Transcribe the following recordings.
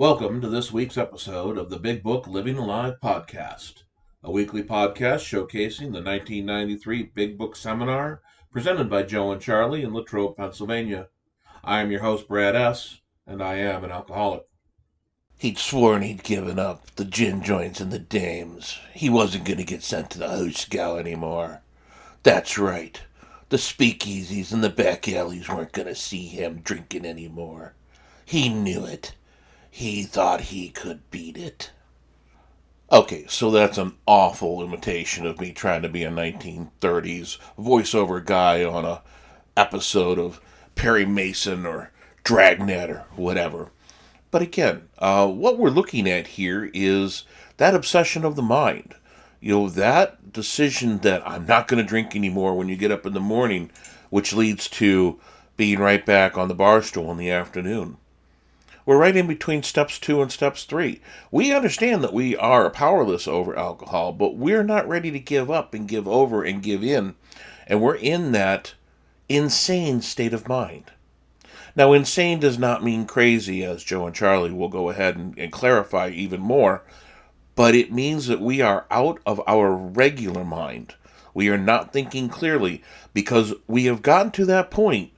Welcome to this week's episode of the Big Book Living Alive podcast, a weekly podcast showcasing the 1993 Big Book Seminar presented by Joe&Charlie in Latrobe, Pennsylvania. I am your host, Brad S., and I am an alcoholic. He'd sworn he'd given up the gin joints and the dames. He wasn't going to get sent to the hoosgow anymore. That's right. The speakeasies and the back alleys weren't going to see him drinking anymore. He knew it. He thought he could beat it. Okay, so that's an awful imitation of me trying to be a 1930s voiceover guy on a episode of Perry Mason or Dragnet or whatever. But again, what we're looking at here is that obsession of the mind. That decision that I'm not going to drink anymore when you get up in the morning, which leads to being right back on the bar stool in the afternoon. We're right in between steps 2 and steps 3. We understand that we are powerless over alcohol, but we're not ready to give up and give over and give in. And we're in that insane state of mind. Now, insane does not mean crazy, as Joe&Charlie will go ahead and clarify even more, but it means that we are out of our regular mind. We are not thinking clearly because we have gotten to that point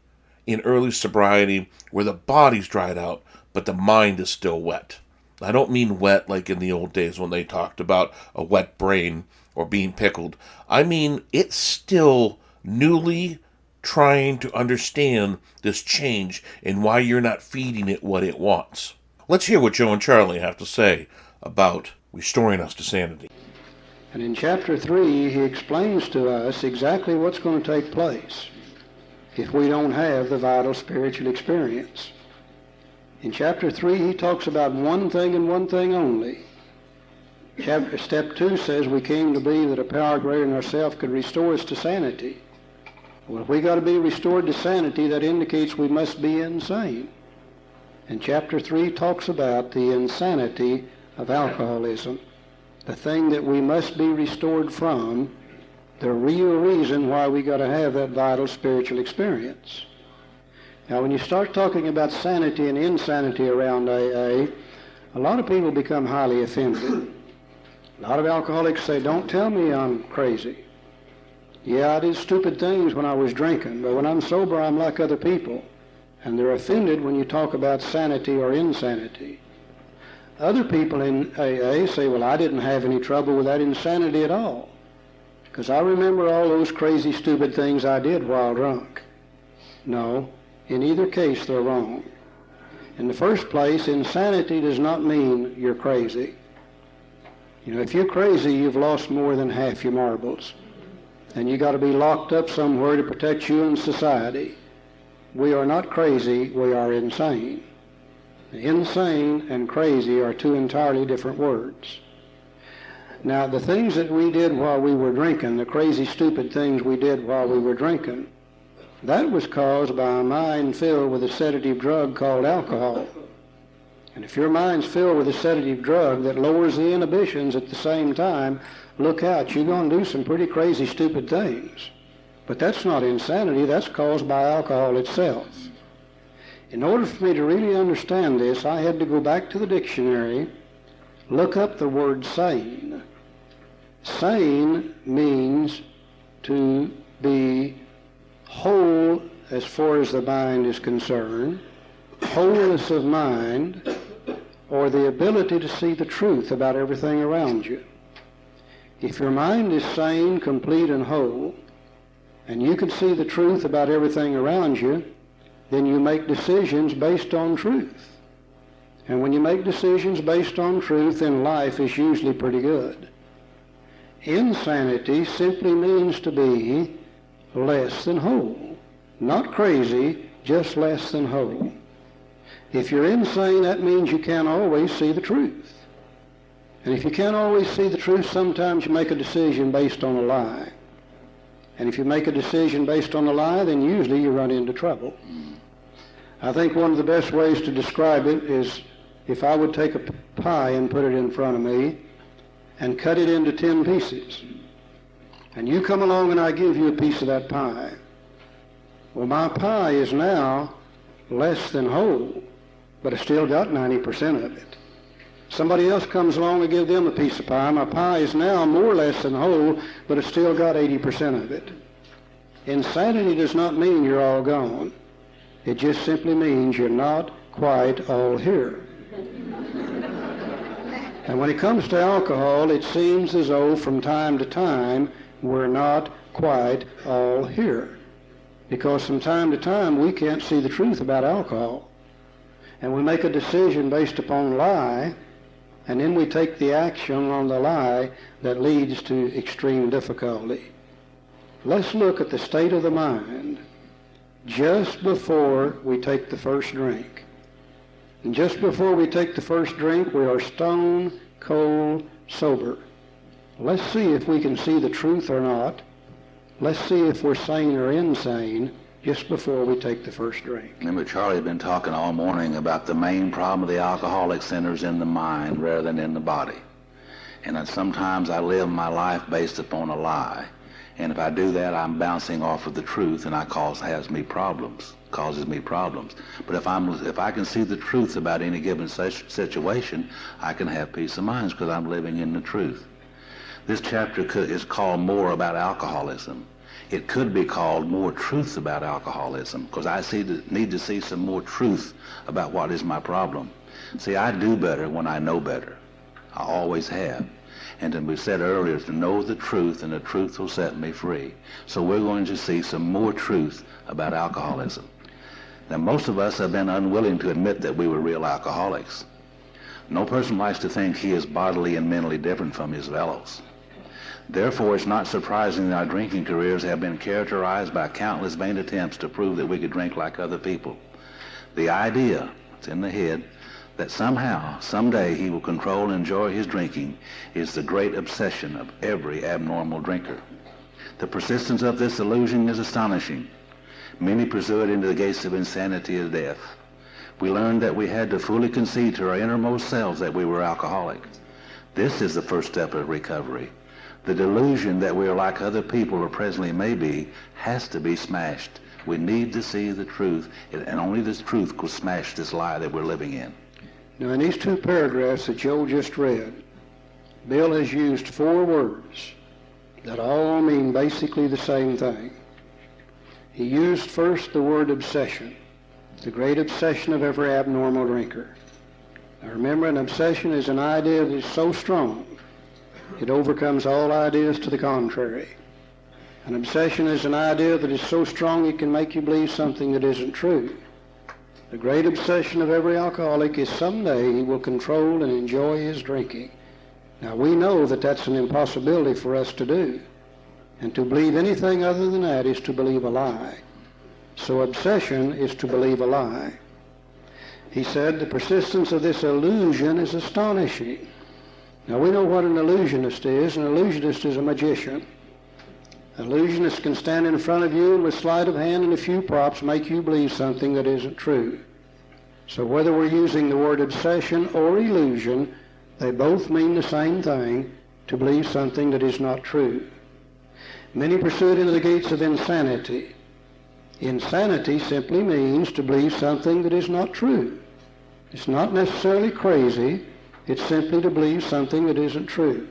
in early sobriety where the body's dried out, but the mind is still wet. I don't mean wet like in the old days when they talked about a wet brain or being pickled. I mean it's still newly trying to understand this change and why you're not feeding it what it wants. Let's hear what Joe&Charlie have to say about restoring us to sanity. And in chapter 3, he explains to us exactly what's going to take place if we don't have the vital spiritual experience. In chapter 3, he talks about one thing and one thing only. Step 2 says we came to believe that a power greater than ourselves could restore us to sanity. Well, if we got to be restored to sanity, that indicates we must be insane. And chapter 3 talks about the insanity of alcoholism, the thing that we must be restored from, the real reason why we got to have that vital spiritual experience. Now, when you start talking about sanity and insanity around AA, a lot of people become highly offended. A lot of alcoholics say, "Don't tell me I'm crazy. Yeah, I did stupid things when I was drinking, but when I'm sober, I'm like other people." And they're offended when you talk about sanity or insanity. Other people in AA say, "Well, I didn't have any trouble with that insanity at all, because I remember all those crazy, stupid things I did while drunk." No, in either case, they're wrong. In the first place, insanity does not mean you're crazy. If you're crazy, you've lost more than half your marbles. And you got to be locked up somewhere to protect you in society. We are not crazy, we are insane. Insane and crazy are two entirely different words. Now, the things that we did while we were drinking, the crazy, stupid things we did while we were drinking, that was caused by a mind filled with a sedative drug called alcohol. And if your mind's filled with a sedative drug that lowers the inhibitions at the same time, look out, you're going to do some pretty crazy, stupid things. But that's not insanity, that's caused by alcohol itself. In order for me to really understand this, I had to go back to the dictionary, look up the word sane. Sane means to be whole as far as the mind is concerned, wholeness of mind, or the ability to see the truth about everything around you. If your mind is sane, complete, and whole, and you can see the truth about everything around you, then you make decisions based on truth. And when you make decisions based on truth, then life is usually pretty good. Insanity simply means to be less than whole. Not crazy, just less than whole. If you're insane, that means you can't always see the truth. And if you can't always see the truth, sometimes you make a decision based on a lie. And if you make a decision based on a lie, then usually you run into trouble. I think one of the best ways to describe it is if I would take a pie and put it in front of me and cut it into 10 pieces. And you come along and I give you a piece of that pie. Well, my pie is now less than whole but it's still got 90% of it. Somebody else comes along and gives them a piece of pie. My pie is now more or less than whole, but it's still got 80% of it. Insanity does not mean you're all gone. It just simply means you're not quite all here. And when it comes to alcohol, it seems as though from time to time we're not quite all here. Because from time to time we can't see the truth about alcohol. And we make a decision based upon lie, and then we take the action on the lie that leads to extreme difficulty. Let's look at the state of the mind just before we take the first drink. And just before we take the first drink, we are stone cold sober. Let's see if we can see the truth or not. Let's see if we're sane or insane just before we take the first drink. Remember, Charlie had been talking all morning about the main problem of the alcoholic centers in the mind rather than in the body. And then sometimes I live my life based upon a lie. And if I do that, I'm bouncing off of the truth, and causes me problems. But if I can see the truth about any given situation, I can have peace of mind because I'm living in the truth. This chapter is called More About Alcoholism. It could be called More Truth About Alcoholism, because I need to see some more truth about what is my problem. See, I do better when I know better. I always have. And as we said earlier, to know the truth, and the truth will set me free. So we're going to see some more truth about alcoholism. Now, most of us have been unwilling to admit that we were real alcoholics. No person likes to think he is bodily and mentally different from his fellows. Therefore, it's not surprising that our drinking careers have been characterized by countless vain attempts to prove that we could drink like other people. The idea, it's in the head, that somehow, someday he will control and enjoy his drinking is the great obsession of every abnormal drinker. The persistence of this illusion is astonishing. Many pursue it into the gates of insanity or death. We learned that we had to fully concede to our innermost selves that we were alcoholic. This is the first step of recovery. The delusion that we are like other people or presently may be has to be smashed. We need to see the truth, and only this truth will smash this lie that we're living in. Now, in these two paragraphs that Joe just read, Bill has used 4 words that all mean basically the same thing. He used first the word obsession, the great obsession of every abnormal drinker. Now remember, an obsession is an idea that is so strong it overcomes all ideas to the contrary. An obsession is an idea that is so strong it can make you believe something that isn't true. The great obsession of every alcoholic is someday he will control and enjoy his drinking. Now we know that that's an impossibility for us to do. And to believe anything other than that is to believe a lie. So obsession is to believe a lie. He said the persistence of this illusion is astonishing. Now we know what an illusionist is. An illusionist is a magician. An illusionist can stand in front of you and with sleight of hand and a few props make you believe something that isn't true. So whether we're using the word obsession or illusion, they both mean the same thing, to believe something that is not true. Many pursue it into the gates of insanity. Insanity simply means to believe something that is not true. It's not necessarily crazy. It's simply to believe something that isn't true.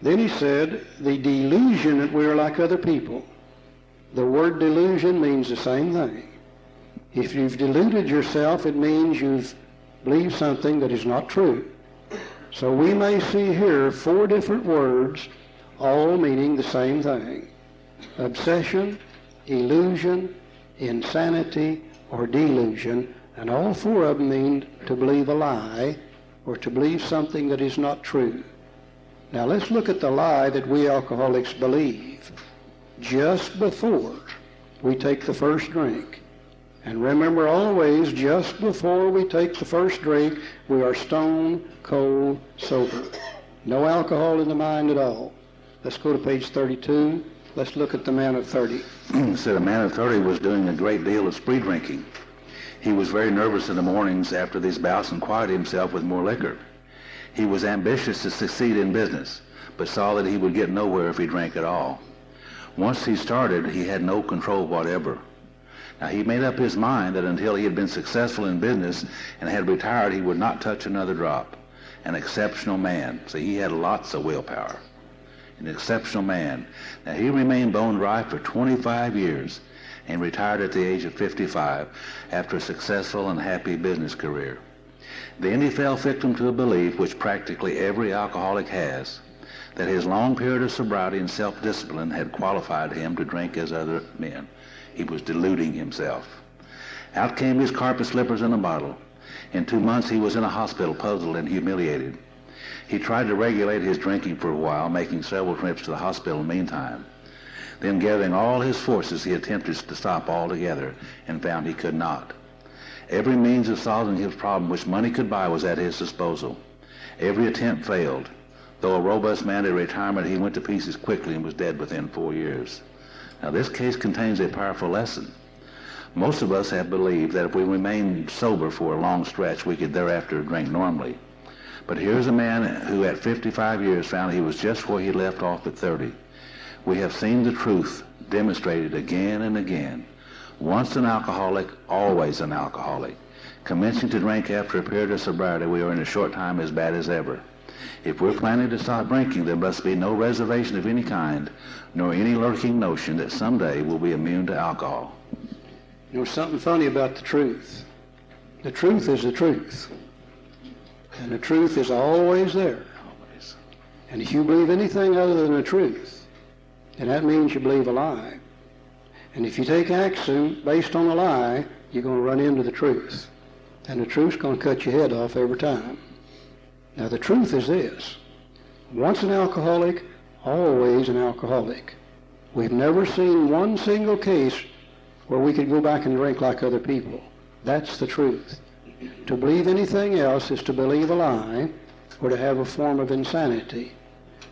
Then he said, the delusion that we are like other people. The word delusion means the same thing. If you've deluded yourself, it means you've believed something that is not true. So we may see here 4 different words, all meaning the same thing. Obsession, illusion, insanity, or delusion, and all 4 of them mean to believe a lie or to believe something that is not true. Now let's look at the lie that we alcoholics believe just before we take the first drink. And remember always, just before we take the first drink, we are stone cold sober. No alcohol in the mind at all. Let's go to page 32. Let's look at the man of 30. So the man of 30 was doing a great deal of spree drinking. He was very nervous in the mornings after these bouts and quieted himself with more liquor. He was ambitious to succeed in business, but saw that he would get nowhere if he drank at all. Once he started, he had no control whatever. Now, he made up his mind that until he had been successful in business and had retired, he would not touch another drop. An exceptional man. See, he had lots of willpower. An exceptional man. Now, he remained bone dry for 25 years and retired at the age of 55 after a successful and happy business career. Then he fell victim to a belief, which practically every alcoholic has, that his long period of sobriety and self-discipline had qualified him to drink as other men. He was deluding himself. Out came his carpet slippers and a bottle. In 2 months he was in a hospital, puzzled and humiliated. He tried to regulate his drinking for a while, making several trips to the hospital in the meantime. Then, gathering all his forces, he attempted to stop altogether and found he could not. Every means of solving his problem which money could buy was at his disposal. Every attempt failed. Though a robust man at retirement, he went to pieces quickly and was dead within 4 years. Now, this case contains a powerful lesson. Most of us have believed that if we remained sober for a long stretch, we could thereafter drink normally. But here's a man who at 55 years found he was just where he left off at 30. We have seen the truth demonstrated again and again. Once an alcoholic, always an alcoholic. Commencing to drink after a period of sobriety, we are in a short time as bad as ever. If we're planning to stop drinking, there must be no reservation of any kind, nor any lurking notion that someday we'll be immune to alcohol. You know, something funny about the truth. The truth is the truth. And the truth is always there. Always. And if you believe anything other than the truth, then that means you believe a lie. And if you take action based on a lie, you're going to run into the truth. And the truth's going to cut your head off every time. Now, the truth is this. Once an alcoholic, always an alcoholic. We've never seen one single case where we could go back and drink like other people. That's the truth. To believe anything else is to believe a lie or to have a form of insanity.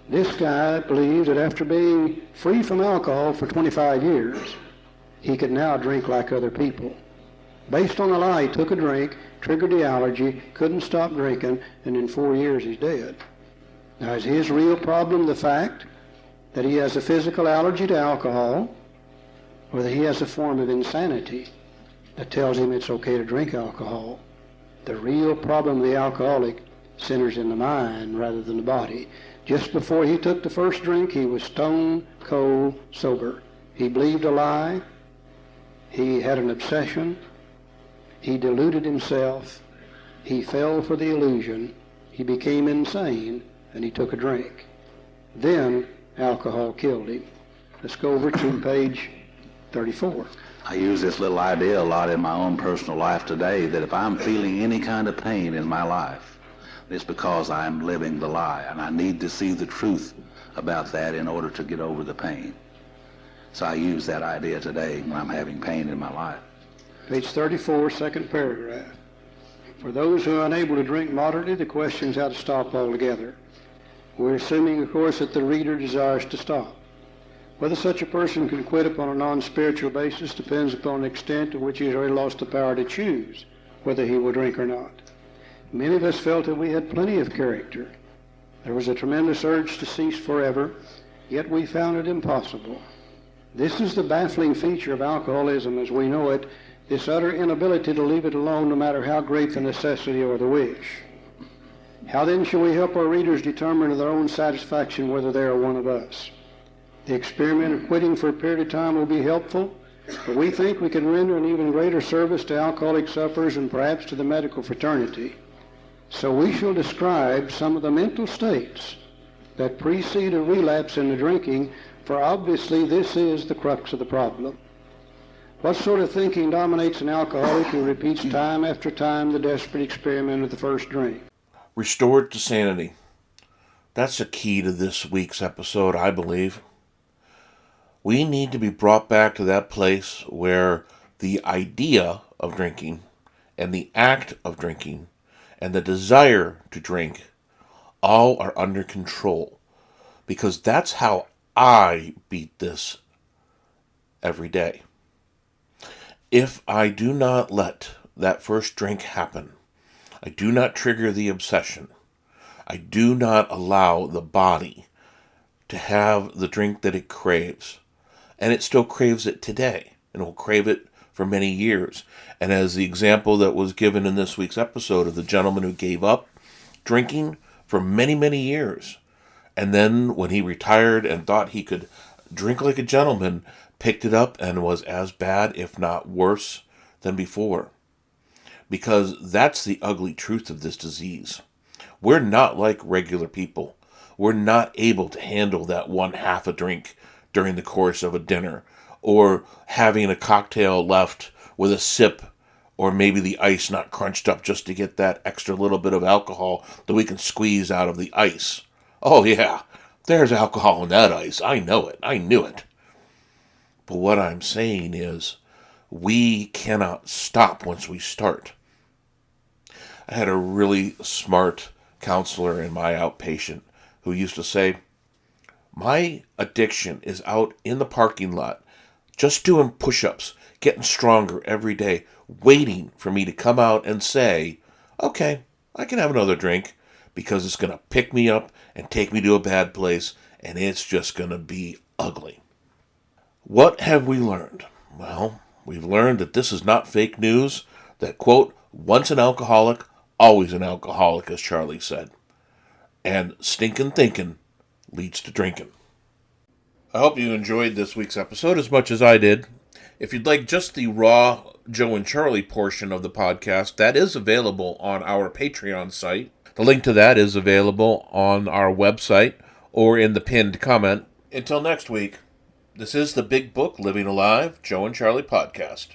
This guy believed that after being free from alcohol for 25 years, he could now drink like other people. Based on a lie, he took a drink, triggered the allergy, couldn't stop drinking, and in 4 years he's dead. Now, is his real problem the fact that he has a physical allergy to alcohol, or that he has a form of insanity that tells him it's okay to drink alcohol? The real problem of the alcoholic centers in the mind rather than the body. Just before he took the first drink, he was stone cold sober. He believed a lie. He had an obsession. He deluded himself. He fell for the illusion. He became insane, and he took a drink. Then alcohol killed him. Let's go over to page 34. I use this little idea a lot in my own personal life today, that if I'm feeling any kind of pain in my life, it's because I'm living the lie, and I need to see the truth about that in order to get over the pain. So I use that idea today when I'm having pain in my life. Page 34, second paragraph. For those who are unable to drink moderately, the question is how to stop altogether. We're assuming, of course, that the reader desires to stop. Whether such a person can quit upon a non-spiritual basis depends upon the extent to which he has already lost the power to choose whether he will drink or not. Many of us felt that we had plenty of character. There was a tremendous urge to cease forever, yet we found it impossible. This is the baffling feature of alcoholism as we know it, this utter inability to leave it alone no matter how great the necessity or the wish. How then shall we help our readers determine to their own satisfaction whether they are one of us? The experiment of quitting for a period of time will be helpful, but we think we can render an even greater service to alcoholic sufferers and perhaps to the medical fraternity. So we shall describe some of the mental states that precede a relapse in the drinking, for obviously this is the crux of the problem. What sort of thinking dominates an alcoholic who repeats time after time the desperate experiment of the first drink? Restored to sanity. That's the key to this week's episode, I believe. We need to be brought back to that place where the idea of drinking and the act of drinking and the desire to drink all are under control. Because that's how I beat this every day. If I do not let that first drink happen, I do not trigger the obsession, I do not allow the body to have the drink that it craves, and it still craves it today, and it will crave it for many years. And as the example that was given in this week's episode of the gentleman who gave up drinking for many, many years, and then when he retired and thought he could drink like a gentleman, picked it up and was as bad, if not worse, than before. Because that's the ugly truth of this disease. We're not like regular people. We're not able to handle that one half a drink during the course of a dinner, or having a cocktail left with a sip, or maybe the ice not crunched up just to get that extra little bit of alcohol that we can squeeze out of the ice. Oh yeah, there's alcohol in that ice. I know it. I knew it. But what I'm saying is, we cannot stop once we start. I had a really smart counselor in my outpatient who used to say, my addiction is out in the parking lot, just doing push-ups, getting stronger every day, waiting for me to come out and say, okay, I can have another drink, because it's going to pick me up and take me to a bad place, and it's just going to be ugly. What have we learned? Well, we've learned that this is not fake news, that, quote, once an alcoholic, always an alcoholic, as Charlie said. And stinkin' thinkin' leads to drinkin'. I hope you enjoyed this week's episode as much as I did. If you'd like just the raw Joe and Charlie portion of the podcast, that is available on our Patreon site. The link to that is available on our website or in the pinned comment. Until next week, this is the Big Book Living Alive Joe and Charlie podcast.